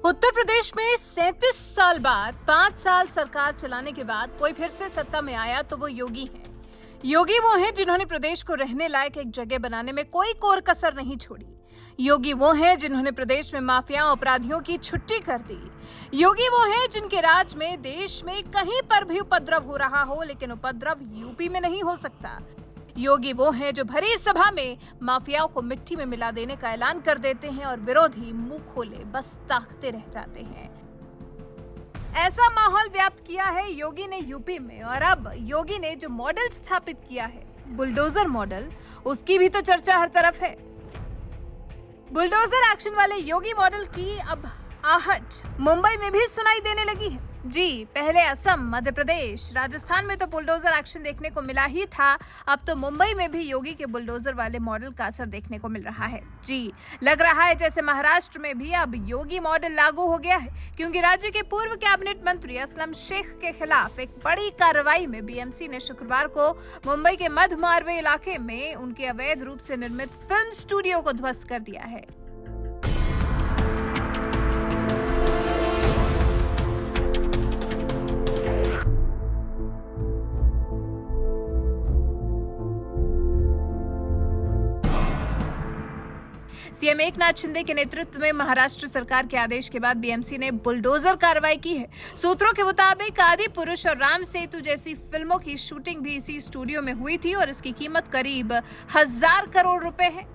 उत्तर प्रदेश में 37 साल बाद 5 साल सरकार चलाने के बाद कोई फिर से सत्ता में आया तो वो योगी हैं। योगी वो हैं जिन्होंने प्रदेश को रहने लायक एक जगह बनाने में कोई कोर कसर नहीं छोड़ी। योगी वो हैं जिन्होंने प्रदेश में माफिया अपराधियों की छुट्टी कर दी। योगी वो हैं जिनके राज में देश में कहीं पर भी उपद्रव हो रहा हो, लेकिन उपद्रव यूपी में नहीं हो सकता। योगी वो हैं जो भरी सभा में माफियाओं को मिट्टी में मिला देने का ऐलान कर देते हैं और विरोधी मुंह खोले बस ताकते रह जाते हैं। ऐसा माहौल व्याप्त किया है योगी ने यूपी में, और अब योगी ने जो मॉडल स्थापित किया है, बुलडोजर मॉडल, उसकी भी तो चर्चा हर तरफ है। बुलडोजर एक्शन वाले योगी मॉडल की अब आहट मुंबई में भी सुनाई देने लगी है। जी, पहले असम, मध्य प्रदेश, राजस्थान में तो बुलडोजर एक्शन देखने को मिला ही था, अब तो मुंबई में भी योगी के बुलडोजर वाले मॉडल का असर देखने को मिल रहा है। जी, लग रहा है जैसे महाराष्ट्र में भी अब योगी मॉडल लागू हो गया है, क्योंकि राज्य के पूर्व कैबिनेट मंत्री असलम शेख के खिलाफ एक बड़ी कार्रवाई में बीएमसी ने शुक्रवार को मुंबई के मध्य मारवे इलाके में उनके अवैध रूप से निर्मित फिल्म स्टूडियो को ध्वस्त कर दिया है। सीएम एकनाथ शिंदे के नेतृत्व में महाराष्ट्र सरकार के आदेश के बाद बीएमसी ने बुलडोजर कार्रवाई की है। सूत्रों के मुताबिक आदि पुरुष और राम सेतु जैसी फिल्मों की शूटिंग भी इसी स्टूडियो में हुई थी और इसकी कीमत करीब 1000 करोड़ रुपए है।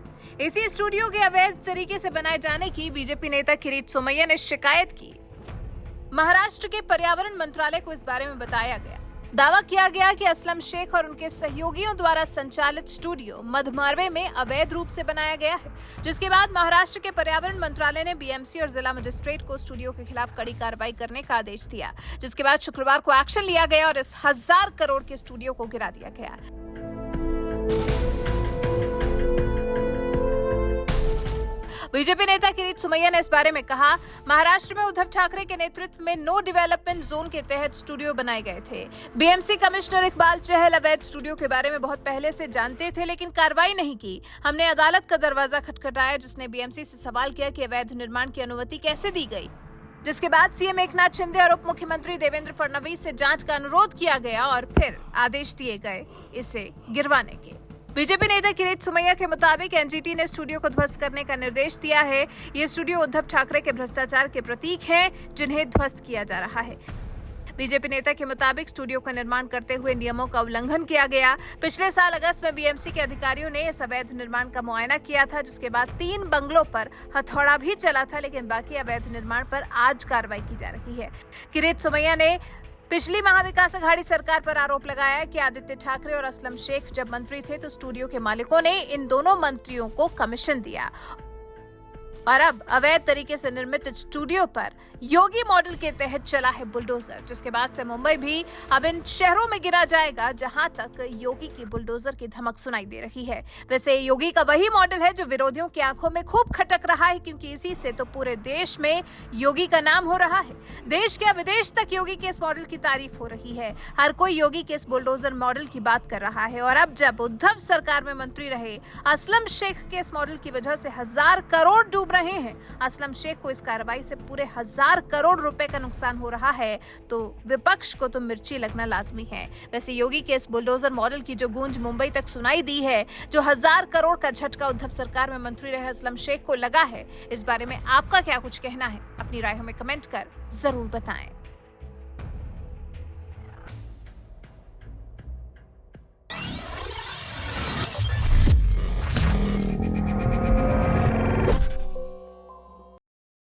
इसी स्टूडियो के अवैध तरीके से बनाए जाने की बीजेपी नेता किरीट सोमैया ने शिकायत की। महाराष्ट्र के पर्यावरण मंत्रालय को इस बारे में बताया गया। दावा किया गया कि असलम शेख और उनके सहयोगियों द्वारा संचालित स्टूडियो मध्य मारवे में अवैध रूप से बनाया गया है, जिसके बाद महाराष्ट्र के पर्यावरण मंत्रालय ने बीएमसी और जिला मजिस्ट्रेट को स्टूडियो के खिलाफ कड़ी कार्रवाई करने का आदेश दिया, जिसके बाद शुक्रवार को एक्शन लिया गया और इस 1000 करोड़ के स्टूडियो को गिरा दिया गया। बीजेपी नेता किरीट सोमैया ने इस बारे में कहा, महाराष्ट्र में उद्धव ठाकरे के नेतृत्व में नो डेवलपमेंट जोन के तहत स्टूडियो बनाए गए थे। बीएमसी कमिश्नर इकबाल चहल अवैध स्टूडियो के बारे में बहुत पहले से जानते थे, लेकिन कार्रवाई नहीं की। हमने अदालत का दरवाजा खटखटाया, जिसने बीएमसी से सवाल किया कि अवैध निर्माण की अनुमति कैसे दी गई, जिसके बाद सीएम एकनाथ शिंदे और उप मुख्यमंत्री देवेंद्र फडणवीस से जांच का अनुरोध किया गया और फिर आदेश दिए गए इसे गिरवाने के। बीजेपी नेता किरीट सोमैया के मुताबिक एनजीटी ने स्टूडियो को ध्वस्त करने का निर्देश दिया है। ये स्टूडियो उद्धव ठाकरे के भ्रष्टाचार के प्रतीक हैं, जिन्हें ध्वस्त किया जा रहा है। बीजेपी नेता के मुताबिक स्टूडियो का निर्माण करते हुए नियमों का उल्लंघन किया गया। पिछले साल अगस्त में बीएमसी के अधिकारियों ने इस अवैध निर्माण का मुआयना किया था, जिसके बाद 3 बंगलों पर हथौड़ा भी चला था, लेकिन बाकी अवैध निर्माण पर आज कार्रवाई की जा रही है। किरीट सोमैया ने पिछली महाविकास अघाड़ी सरकार पर आरोप लगाया कि आदित्य ठाकरे और असलम शेख जब मंत्री थे तो स्टूडियो के मालिकों ने इन दोनों मंत्रियों को कमीशन दिया, और अब अवैध तरीके से निर्मित स्टूडियो पर योगी मॉडल के तहत चला है बुलडोजर, जिसके बाद से मुंबई भी अब इन शहरों में गिना जाएगा जहां तक योगी की बुलडोजर की धमक सुनाई दे रही है। वैसे योगी का वही मॉडल है जो विरोधियों की आंखों में खूब खटक रहा है, क्योंकि इसी से तो पूरे देश में योगी का नाम हो रहा है। देश क्या विदेश तक योगी के इस मॉडल की तारीफ हो रही है। हर कोई योगी के इस बुलडोजर मॉडल की बात कर रहा है, और अब जब उद्धव सरकार में मंत्री रहे असलम शेख के इस मॉडल की वजह से 1000 करोड़ डूब रहे हैं, असलम शेख को इस कार्रवाई से पूरे 1000 करोड़ रुपए का नुकसान हो रहा है, तो विपक्ष को तो मिर्ची लगना लाजमी है। वैसे योगी के इस बुलडोजर मॉडल की जो गूंज मुंबई तक सुनाई दी है, जो 1000 करोड़ का झटका उद्धव सरकार में मंत्री रहे असलम शेख को लगा है, इस बारे में आपका क्या कुछ कहना है? अपनी राय हमें कमेंट कर जरूर बताएं।